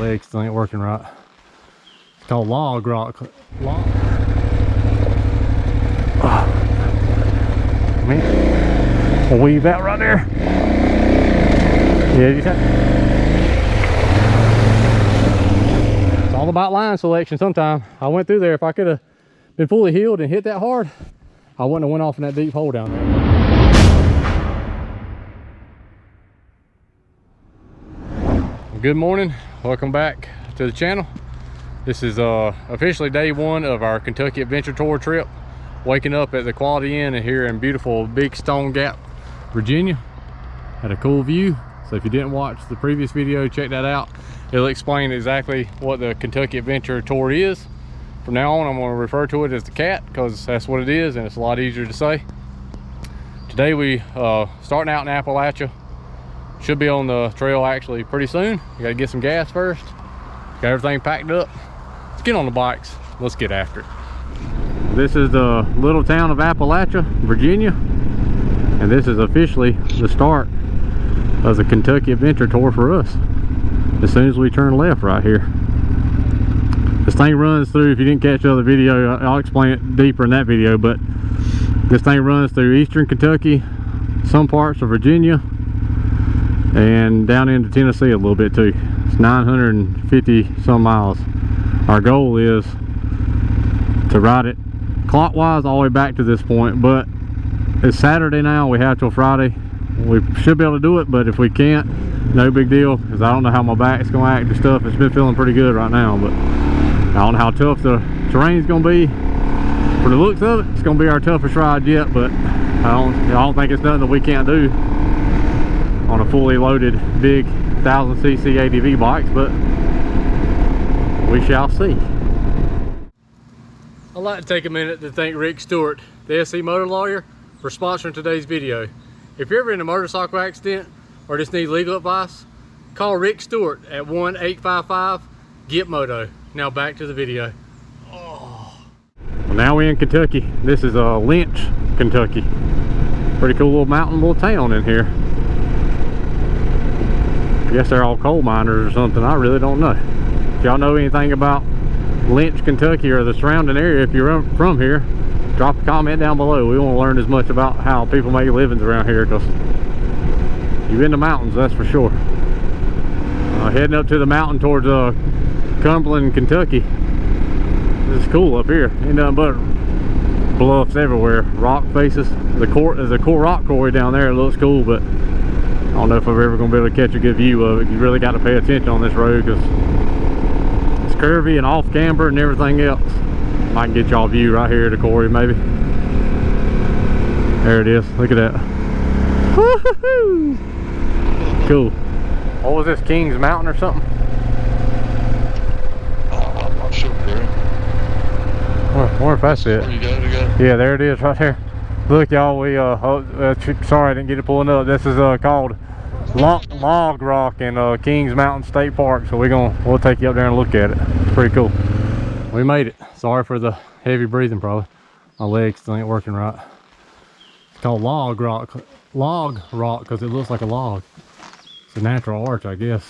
legs still ain't working right. It's called log rock. Log. Oh. Man, we'll weave out right there. Yeah, you think? It's all about line selection sometimes. I went through there. If I could have been fully healed and hit that hard, I wouldn't have went off in that deep hole down there. Good morning, welcome back to the channel. This is officially day one of our Kentucky Adventure Tour trip. Waking up at the Quality Inn here in beautiful Big Stone Gap, Virginia. Had a cool view, so if you didn't watch the previous video, check that out. It'll explain exactly what the Kentucky Adventure Tour is. From now on, I'm going to refer to it as the CAT because that's what it is and it's a lot easier to say. Today we starting out in Appalachia. Should be on the trail actually pretty soon. You gotta get some gas first. Got everything packed up. Let's get on the bikes. Let's get after it. This is the little town of Appalachia, Virginia. And this is officially the start of the Kentucky Adventure Tour for us. As soon as we turn left right here. This thing runs through, if you didn't catch the other video, I'll explain it deeper in that video, but this thing runs through eastern Kentucky, some parts of Virginia, and down into Tennessee a little bit too. It's 950 some miles. Our goal is to ride it clockwise all the way back to this point, but it's Saturday now. We have till Friday. We should be able to do it, but if we can't, no big deal, because I don't know how my back's gonna act and stuff. It's been feeling pretty good right now, but I don't know how tough the terrain's gonna be. For the looks of it, it's gonna be our toughest ride yet, but I don't think it's nothing that we can't do on a fully loaded big 1000cc ADV bikes, but we shall see. I'd like to take a minute to thank Rick Stewart, the SC Motor Lawyer, for sponsoring today's video. If you're ever in a motorcycle accident or just need legal advice, call Rick Stewart at 1-855-GET-MOTO. Now back to the video. Oh. Well, now we're in Kentucky. This is Lynch, Kentucky. Pretty cool little mountain little town in here. I guess they're all coal miners or something. I really don't know. If y'all know anything about Lynch, Kentucky or the surrounding area, if you're from here, drop a comment down below. We want to learn as much about how people make livings around here, because you're in the mountains, that's for sure. Heading up to the mountain towards Cumberland, Kentucky. This is cool up here. Ain't nothing but bluffs everywhere, rock faces. There's a cool rock quarry down there. It looks cool, but I don't know if I'm ever going to be able to catch a good view of it. You really got to pay attention on this road because it's curvy and off camber and everything else. Might get y'all a view right here at the quarry maybe. There it is. Look at that. Woohoo! Cool. What was this, Kings Mountain or something? I'm not sure, bro. Where if that's it? Yeah, there it is right there. Look, y'all, we sorry I didn't get it pulling up. This is called Log Rock in Kings Mountain State Park. So we'll take you up there and look at it. It's pretty cool. We made it. Sorry for the heavy breathing probably. My legs still ain't working right. It's called Log Rock because it looks like a log. It's a natural arch, I guess.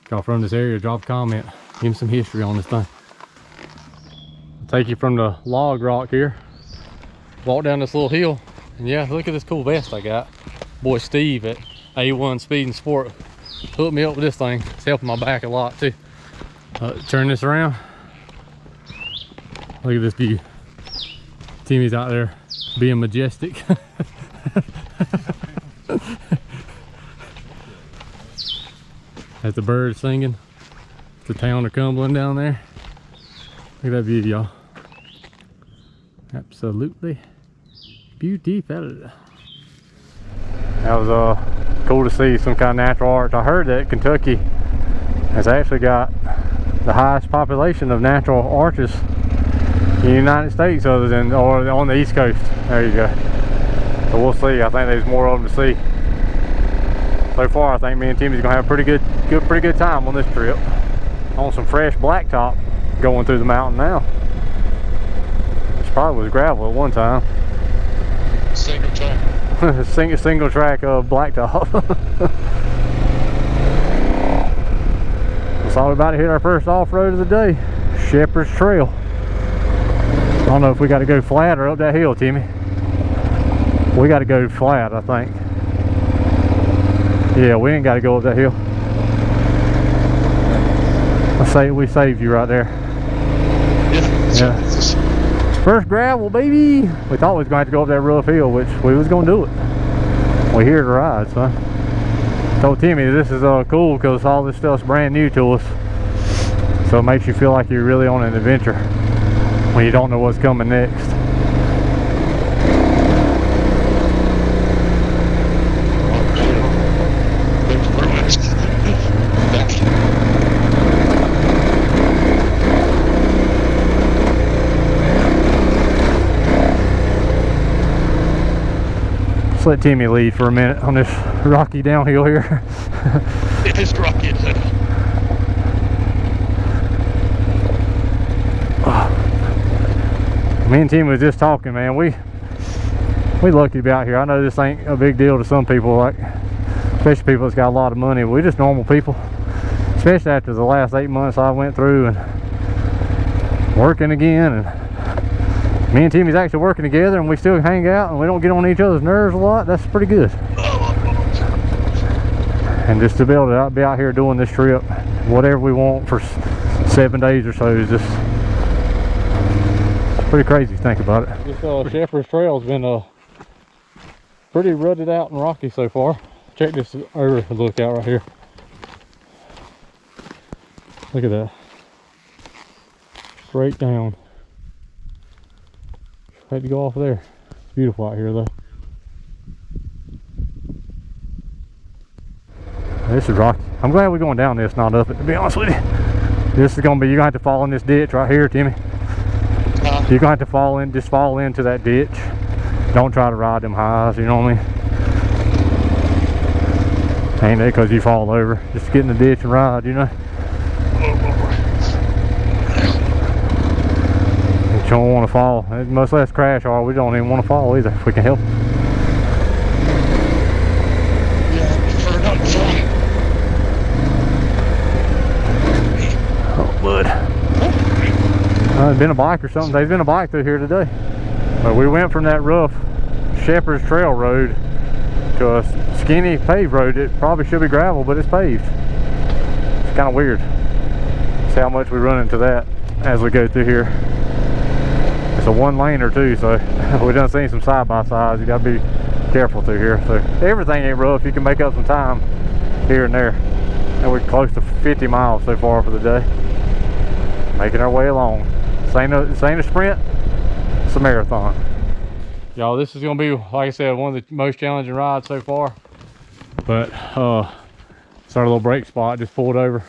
If y'all from this area, drop a comment. Give me some history on this thing. I'll take you from the Log Rock here. Walk down this little hill, and yeah, look at this cool vest I got. Boy Steve at A1 Speed and Sport hooked me up with this thing. It's helping my back a lot too. Turn this around. Look at this view. Timmy's out there being majestic. That's the birds singing. It's the town of Cumberland down there. Look at that view, y'all. Absolutely beautiful. That was cool to see some kind of natural arch. I heard that Kentucky has actually got the highest population of natural arches in the United States, other than or on the East Coast. There you go. So we'll see. I think there's more of them to see. So far, I think me and Timmy's gonna have a pretty good time on this trip. On some fresh blacktop going through the mountain now. This probably was gravel at one time. Single track. Single track of blacktop. So we're about to hit our first off-road of the day, Shepherd's Trail. I don't know if we got to go flat or up that hill, Timmy. We got to go flat, I think. Yeah, we ain't got to go up that hill. I say we saved you right there. Yeah. First gravel, baby. We thought we was going to have to go up that rough hill, which we was going to do it. We're here to ride, son. Told Timmy this is cool because all this stuff's brand new to us. So it makes you feel like you're really on an adventure when you don't know what's coming next. Let's let Timmy lead for a minute on this rocky downhill here. It is rocky. Me and Timmy was just talking, man. We lucky to be out here. I know this ain't a big deal to some people, like especially people that's got a lot of money. We just normal people, especially after the last 8 months I went through and working again. And me and Timmy's actually working together, and we still hang out, and we don't get on each other's nerves a lot. That's pretty good. And just to be able to be out here doing this trip, whatever we want for 7 days or so, is just pretty crazy to think about it. This Shepherd's Trail has been pretty rutted out and rocky so far. Check this over lookout right here. Look at that. Straight down. Had to go off there. It's beautiful out here though. This is rocky. I'm glad we're going down this, not up it, to be honest with you. This is gonna be, you're gonna have to fall in this ditch right here, Timmy. You're gonna have to fall in, just fall into that ditch. Don't try to ride them highs, you know what I mean? Ain't that because you fall over. Just get in the ditch and ride, you know? You don't want to fall. Much less crash, or we don't even want to fall either if we can help. Yeah, I prefer not to fall. Oh, bud. There's been a bike or something. There's been a bike through here today. But we went from that rough Shepherd's Trail road to a skinny paved road. It probably should be gravel, but it's paved. It's kind of weird. See how much we run into that as we go through here. It's a one laner too, so we done seen some side by sides. You gotta be careful through here. So everything ain't rough. You can make up some time here and there. And we're close to 50 miles so far for the day. Making our way along. This ain't a sprint, it's a marathon. Y'all, this is gonna be, like I said, one of the most challenging rides so far. But it's our little break spot, just pulled over.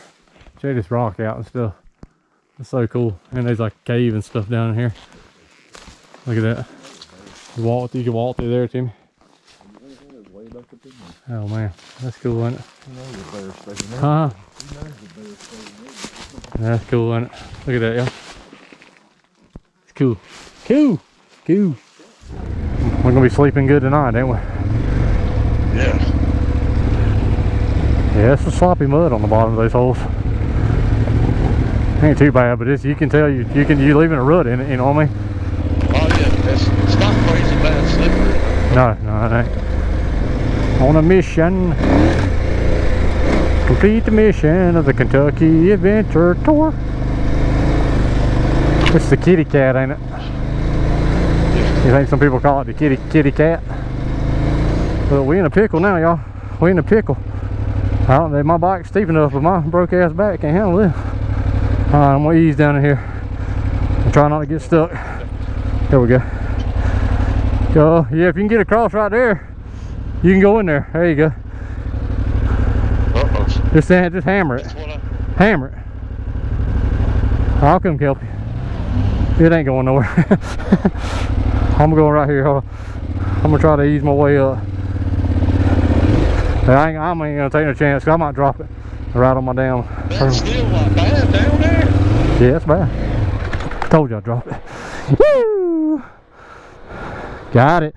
Check this rock out and stuff. It's so cool. And there's like a cave and stuff down in here. Look at that. You can walk through there, Timmy. Oh man, that's cool, isn't it? Huh? That's cool, isn't it? Look at that, y'all. It's cool. Cool. Cool. We're gonna be sleeping good tonight, ain't we? Yeah. Yeah, it's some sloppy mud on the bottom of those holes. Ain't too bad, but you can tell you're leaving a rut in it, you know what I mean? Oh yeah, it's not crazy bad slippery. No, it ain't. On a mission. Complete the mission of the Kentucky Adventure Tour. It's the kitty cat, ain't it? You think some people call it the kitty cat? But we in a pickle now, y'all. We in a pickle. I don't know, my bike's steep enough, but my broke ass back can't handle this. Alright, I'm gonna ease down in here and try not to get stuck. There we go. Yeah, if you can get across right there, you can go in there. There you go. Just hammer it. Hammer it. I'll come help you. It ain't going nowhere. I'm going right here. I'm gonna try to ease my way up. I ain't gonna take no chance, cause I might drop it right on my damn. That's still like bad down there. Yeah, it's bad. Told you I'd drop it. Woo! Got it.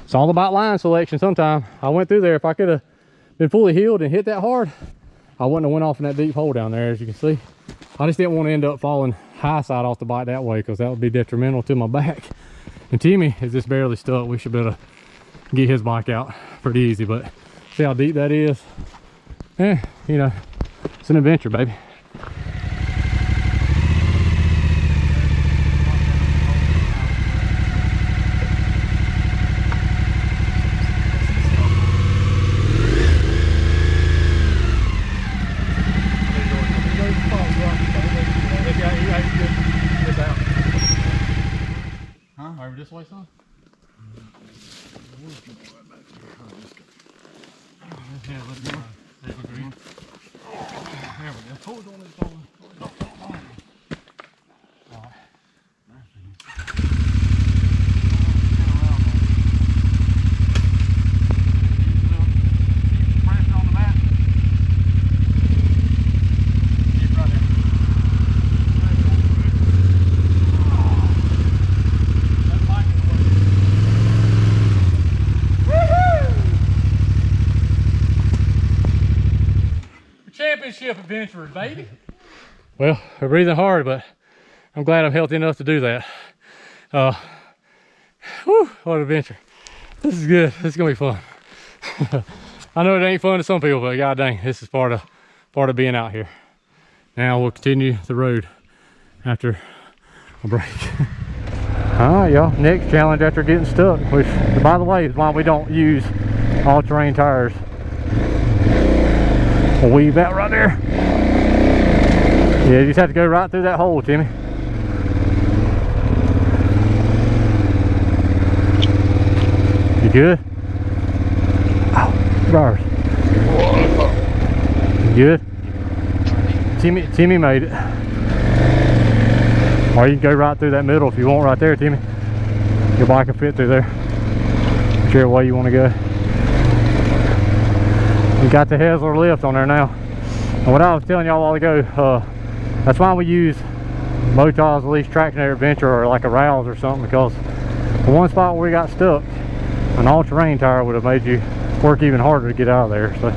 It's all about line selection sometimes. I went through there. If I could have been fully healed and hit that hard, I wouldn't have went off in that deep hole down there, as you can see. I just didn't want to end up falling high side off the bike that way, because that would be detrimental to my back. And Timmy is just barely stuck. We should be able to get his bike out pretty easy, but see how deep that is? Yeah, you know, it's an adventure, baby. Over this way, son? Yeah, let's go. There we go. Hold on, it's on. All right. Pressure on the mat. Keep right there. Championship adventurers, baby. Well, we're breathing hard, but I'm glad I'm healthy enough to do that. Whew, what an adventure. This is good. This is gonna be fun. I know it ain't fun to some people, but god dang, this is part of being out here. Now we'll continue the road after a break. All right, y'all, next challenge after getting stuck, which by the way is why we don't use all-terrain tires. We'll weave that right there. Yeah, you just have to go right through that hole, Timmy. You good? Oh, bars. You good? Timmy made it. Or you can go right through that middle if you want right there, Timmy. Your bike can fit through there. Whichever way you want to go. You got the Hessler lift on there now. And what I was telling y'all a while ago, that's why we use Motov's Least Traction Air Adventure or like a Rouse or something, because the one spot where we got stuck, an all-terrain tire would have made you work even harder to get out of there. So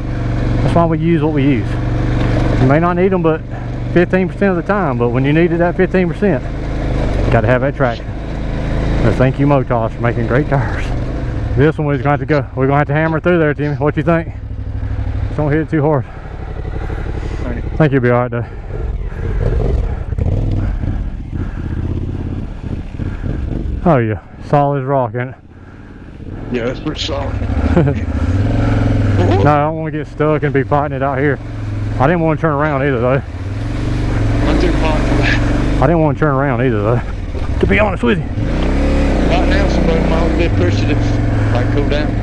that's why we use what we use. You may not need them but 15% of the time, but when you needed that 15%, you got to have that traction. So thank you Motov's for making great tires. This one we're going to have to go. We're going to have to hammer through there, Timmy. What you think? Just don't hit it too hard. I think you'll be alright though. Oh yeah, solid as rock, ain't it? Yeah, that's pretty solid. No, I don't want to get stuck and be fighting it out here. I didn't want to turn around either though. Not too hot for that. I didn't want to turn around either though, to be honest with you. Right now, somebody might be appreciative. Might cool down.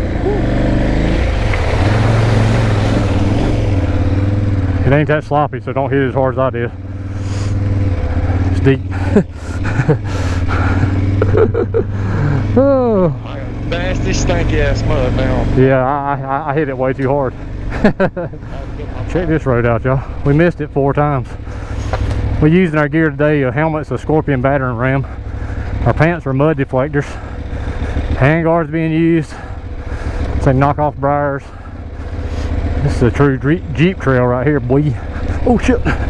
It ain't that sloppy, so don't hit it as hard as I did. It's deep. Oh. Nasty, stinky ass mud now. Yeah, I hit it way too hard. Check this road out, y'all. We missed it 4 times. We used in our gear today a helmet's a Scorpion battering ram. Our pants are mud deflectors. Hand guards being used. It's like knockoff briars. This is a true Jeep trail right here, boy. Oh shit. That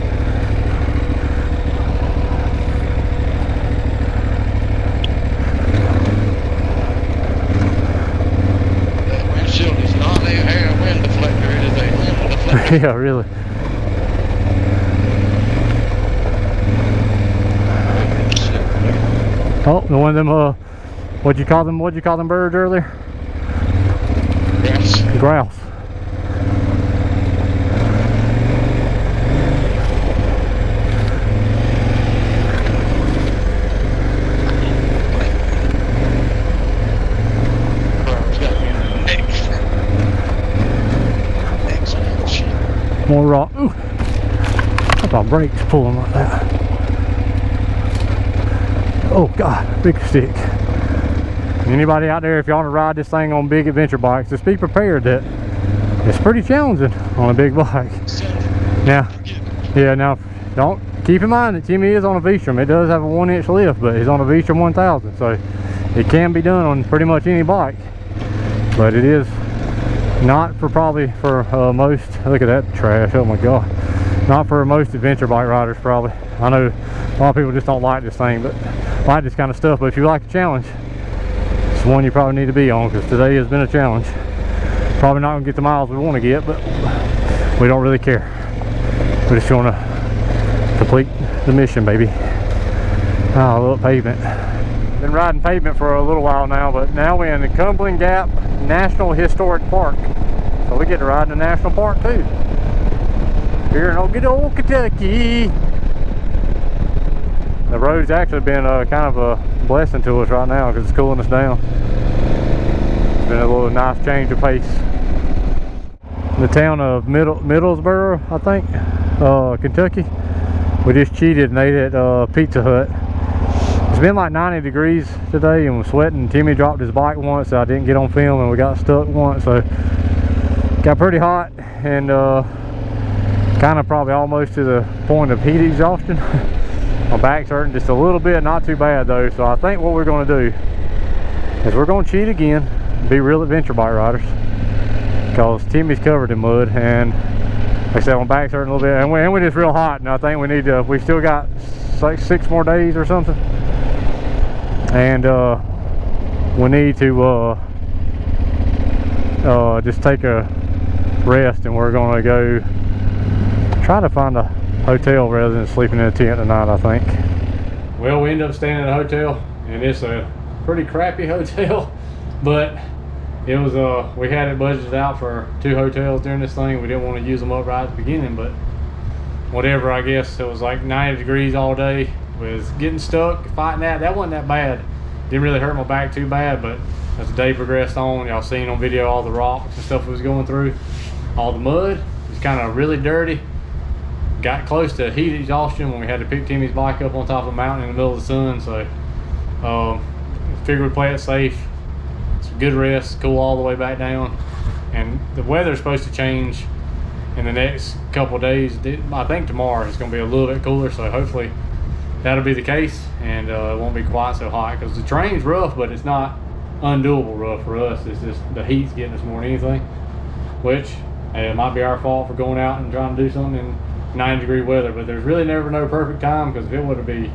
windshield is not a air wind deflector, it is a wind deflector. Yeah, really. Oh, the one of them, what'd you call them birds earlier? Grouse. Grouse. More rock. Ooh. I thought brakes pulling like that. Oh God, big stick. Anybody out there, if you want to ride this thing on big adventure bikes, just be prepared that it's pretty challenging on a big bike. Now, yeah, now don't keep in mind that Timmy is on a V-strom. It does have a 1-inch lift, but he's on a V-strom 1000, so it can be done on pretty much any bike. But it is Not for probably for most, look at that trash, oh my god. Not for most adventure bike riders probably. I know a lot of people just don't like this thing, but like this kind of stuff. But if you like the challenge, it's one you probably need to be on, because today has been a challenge. Probably not gonna get the miles we want to get, but we don't really care. We just want to complete the mission, baby. Oh, I love pavement. Been riding pavement for a little while now, but now we're in the Cumberland Gap National Historic Park. So we get to ride in the national park too. Here in good old Kentucky. The road's actually been kind of a blessing to us right now because it's cooling us down. It's been a little nice change of pace. The town of Middlesboro, I think, Kentucky. We just cheated and ate at Pizza Hut. It's been like 90 degrees today and we're sweating. Timmy dropped his bike once, so I didn't get on film, and we got stuck once, so got pretty hot and kind of probably almost to the point of heat exhaustion. My back's hurting just a little bit, not too bad though. So I think what we're going to do is we're going to cheat again, be real adventure bike riders, because Timmy's covered in mud, and like I said, my back's hurting a little bit, and we're just real hot, and I think we need to, we still got like 6 more days or something, and we need to just take a rest, and we're going to go try to find a hotel rather than sleeping in a tent tonight, I think. Well, we ended up staying at a hotel, and it's a pretty crappy hotel, but it was we had it budgeted out for 2 hotels during this thing. We didn't want to use them up right at the beginning, but whatever, I guess. It was like 90 degrees all day. Was getting stuck, fighting that wasn't that bad. Didn't really hurt my back too bad, but as the day progressed on, y'all seen on video all the rocks and stuff we was going through, all the mud. It was kind of really dirty. Got close to heat exhaustion when we had to pick Timmy's bike up on top of a mountain in the middle of the sun, so figured we'd play it safe. Some good rest, cool all the way back down, and the weather's supposed to change in the next couple of days. I think tomorrow it's going to be a little bit cooler, so hopefully that'll be the case, and it won't be quite so hot, because the terrain's rough, but it's not undoable rough for us. It's just the heat's getting us more than anything, which it might be our fault for going out and trying to do something in 90-degree weather. But there's really never no perfect time, because if it would be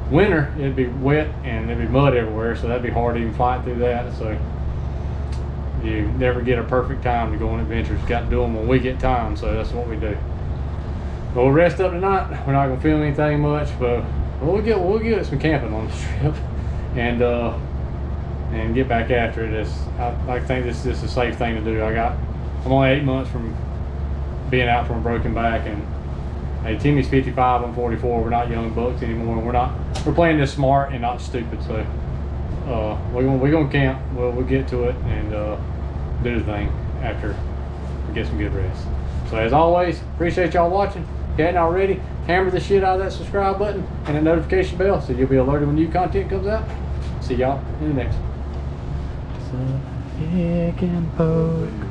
winter, it'd be wet and there'd be mud everywhere, so that'd be hard to even fight through that. So you never get a perfect time to go on adventures. You got to do them when we get time, so that's what we do. But we'll rest up tonight. We're not gonna film anything much, but we'll get some camping on this trip, and get back after it. I think this is just a safe thing to do. I'm only 8 months from being out from a broken back, and hey, Timmy's 55, I'm 44. We're not young bucks anymore. We're playing this smart and not stupid. So we're gonna camp. We'll get to it and do the thing after we get some good rest. So as always, appreciate y'all watching. If you hadn't already, hammer the shit out of that subscribe button and the notification bell so you'll be alerted when new content comes out. See y'all in the next one.